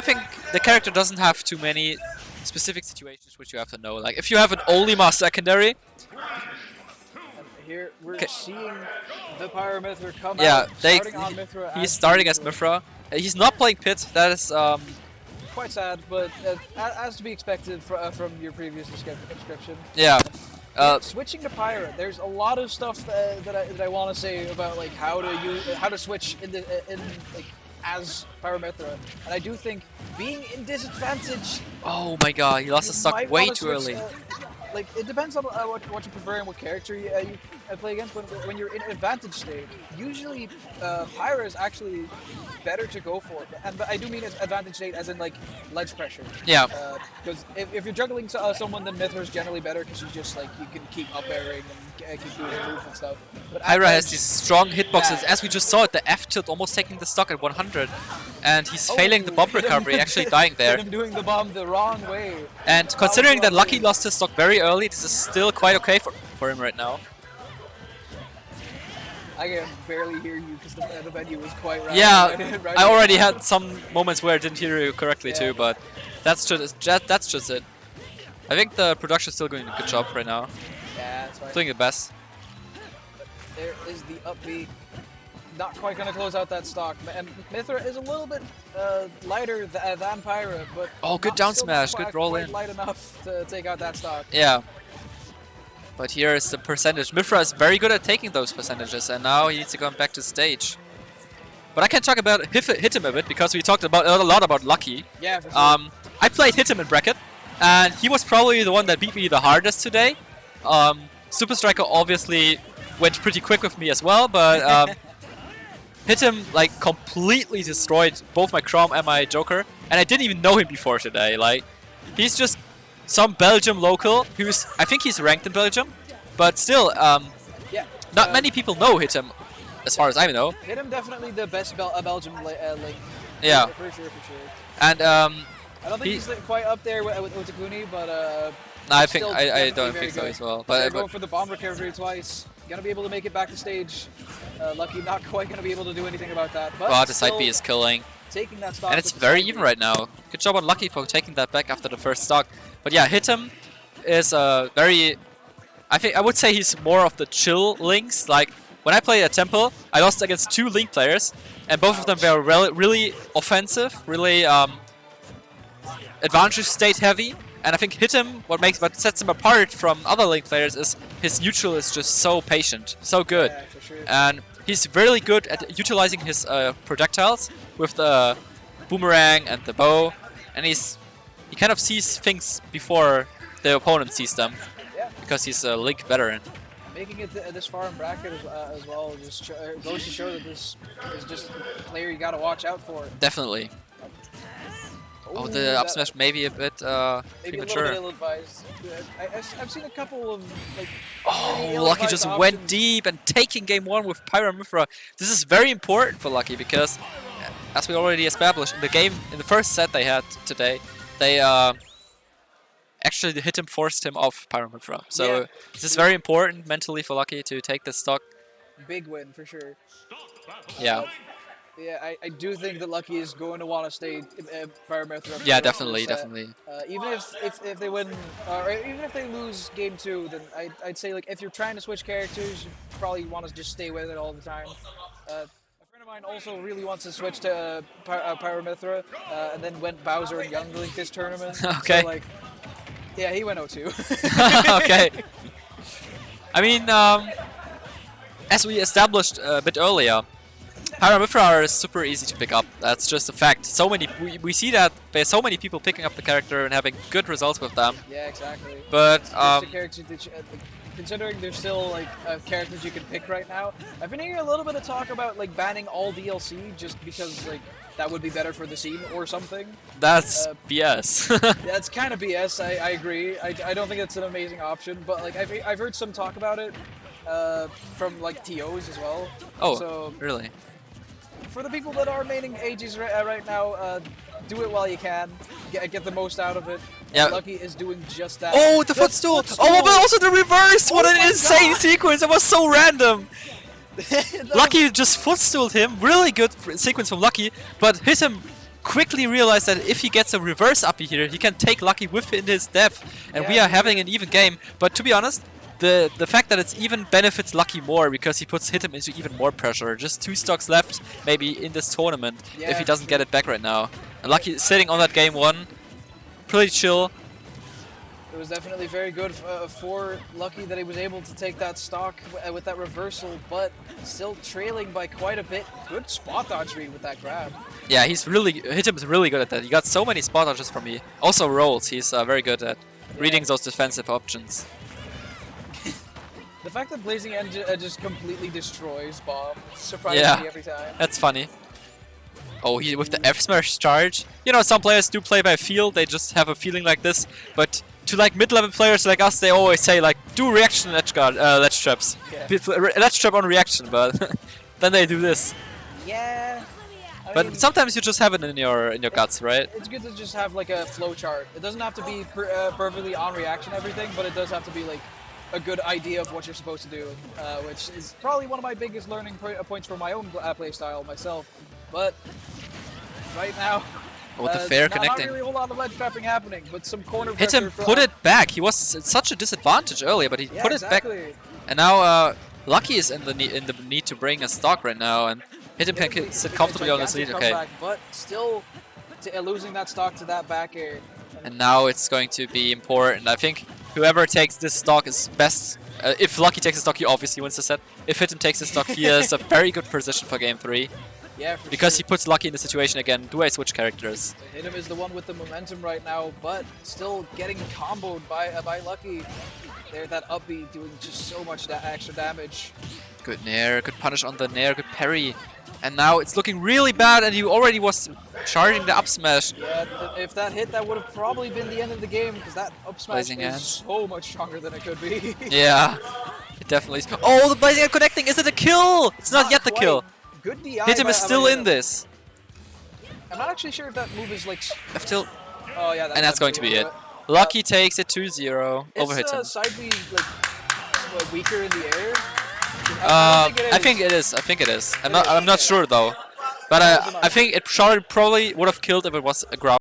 think the character doesn't have too many specific situations which you have to know. Like if you have an Olimar secondary, here we're seeing the Pyra Mythra come yeah, out, starting on Mythra. he's starting as Mythra. He's not playing Pit. That is quite sad, but as to be expected from your previous description. yeah. Switching to Pyra, there's a lot of stuff that I want to say about like how to switch as Pyra Mythra, and I do think being in disadvantage. Oh my god, he lost the stock way too early. Like it depends on what you prefer and what character you play against. When you're in advantage state, usually Pyra is actually better to go for. And I do mean advantage state as in like ledge pressure. Yeah. Because if you're juggling someone, then Mythra is generally better because you just like you can keep up airing and keep doing moves and stuff. But Pyra has these strong hitboxes, as we just saw at the F tilt, almost taking the stock at 100, and he's failing the bomb recovery, actually dying there. Him doing the bomb the wrong way. And considering that Lucky lost his stock very early, this is still quite okay for him right now. I can barely hear you because the venue was quite right. Yeah, I already had some moments where I didn't hear you correctly too, but that's just it. I think the production is still doing a good job right now. Yeah, that's right. Doing the best. But there is the up B. Not quite going to close out that stock. And Mythra is a little bit lighter than Pyra, but good down smash, good roll in. Light enough to take out that stock. Yeah. But here is the percentage. Mythra is very good at taking those percentages, and now he needs to come back to stage. But I can talk about Hytm a bit, because we talked about a lot about Lucky. Yeah, for sure. I played Hytm in bracket, and he was probably the one that beat me the hardest today. Super Striker obviously went pretty quick with me as well, but Hytm like completely destroyed both my Chrom and my Joker, and I didn't even know him before today. Like, he's just some Belgium local who's, I think he's ranked in Belgium, but still, not many people know Hytm, as far as I know. Hytm definitely the best Belgium link. Yeah. For sure. And I don't think he's quite up there with Takuni, but I don't think so as well. But going for the bomb recovery twice. Gonna be able to make it back to stage. Lucky not quite gonna be able to do anything about that. But the side B is killing. Taking that stock. And it's very even right now. Good job on Lucky for taking that back after the first stock. But yeah, Hytm is very... I would say he's more of the chill links. Like, when I played at Temple, I lost against 2 Link players, and both of them were really offensive, really advantage state heavy. And I think Hytm, what sets him apart from other Link players is his neutral is just so patient, so good. Yeah, for sure. And he's really good at utilizing his projectiles with the boomerang and the bow, and he kind of sees things before the opponent sees them, because he's a Link veteran. Making it this far in bracket as well just goes to show that this is just a player you got to watch out for. Definitely. The up smash may be a bit maybe premature. A little ill-advised. I've seen a couple of like. Lucky just went deep and taking game 1 with Pyra Mythra. This is very important for Lucky because, as we already established in the first set they had today, they actually Hytm forced him off Pyra Mythra. So this is very important mentally for Lucky to take this stock. Big win for sure. Yeah. Yeah, I do think that Lucky is going to want to stay Pyra Mythra. Yeah, definitely. Even if they win, or even if they lose game 2, then I'd say like if you're trying to switch characters, you probably want to just stay with it all the time. A friend of mine also really wants to switch to Pyra Mythra, and then went Bowser and Young Link this tournament. Okay. So, like, yeah, he went 0-2. Okay. I mean, as we established a bit earlier, Pyra Mythra is super easy to pick up. That's just a fact. We see that there's so many people picking up the character and having good results with them. Yeah, exactly. But considering there's still like characters you can pick right now, I've been hearing a little bit of talk about like banning all DLC just because like that would be better for the scene or something. That's BS. That's kind of BS. I agree. I don't think it's an amazing option, but like I've heard some talk about it from like TOs as well. Oh, so, really? For the people that are maining AGs right now, do it while you can. Get the most out of it. Yeah. Lucky is doing just that. Oh, the footstool! Oh, but also the reverse! What an insane sequence! It was so random! Lucky just footstooled him. Really good sequence from Lucky, but hit him quickly realized that if he gets a reverse uppy here, he can take Lucky within his depth, and we are having an even game. But to be honest, the fact that it's even benefits Lucky more because he puts Hit him into even more pressure. Just 2 stocks left, maybe in this tournament, if he doesn't get it back right now. And Lucky is sitting on that game 1, pretty chill. It was definitely very good for Lucky that he was able to take that stock with that reversal, but still trailing by quite a bit. Good spot dodge read with that grab. Yeah, Hit him is really good at that. He got so many spot dodges from me. Also rolls, he's very good at reading those defensive options. The fact that Blazing End just completely destroys Bomb surprises me every time. That's funny. Oh, he with the F smash charge. You know, some players do play by feel. They just have a feeling like this. But to like mid-level players like us, they always say like, do reaction ledge traps. Ledge trap on reaction, but then they do this. Yeah. But mean, sometimes you just have it in your guts, right? It's good to just have like a flow chart. It doesn't have to be perfectly on reaction everything, but it does have to be like a good idea of what you're supposed to do, which is probably one of my biggest learning points for my own playstyle myself. But right now, with the fair connecting, not really a whole lot of ledge trapping happening, but some corner Hit pressure him, put it back. He was at such a disadvantage earlier, but he put it back. And now Lucky is in the need to bring a stock right now, and Hit him can sit comfortably on his lead. Okay. Back, but still losing that stock to that back air. And now it's going to be important. I think whoever takes this stock is best. If Lucky takes the stock, he obviously wins the set. If Hit him takes the stock, he has a very good position for game 3. Yeah, because he puts Lucky in the situation again. Do I switch characters? Hit him is the one with the momentum right now, but still getting comboed by Lucky. There, that up B doing just so much extra damage. Good nair, good punish on the nair, good parry. And now it's looking really bad, and he already was charging the up smash. Yeah, if that hit, that would have probably been the end of the game, because that up smash is so much stronger than it could be. Yeah, it definitely is. Oh, the Blazing Hand connecting! Is it a kill? It's not yet the kill. Good DI. Hit him is still in this. I'm not actually sure if that move is like... F-tilt. Oh yeah, and that's going to be it. Lucky takes it 2-0 over Hit him. Is side B like weaker in the air? I think it is. I think it is. I'm not sure though. But I think it probably would have killed if it was a grab.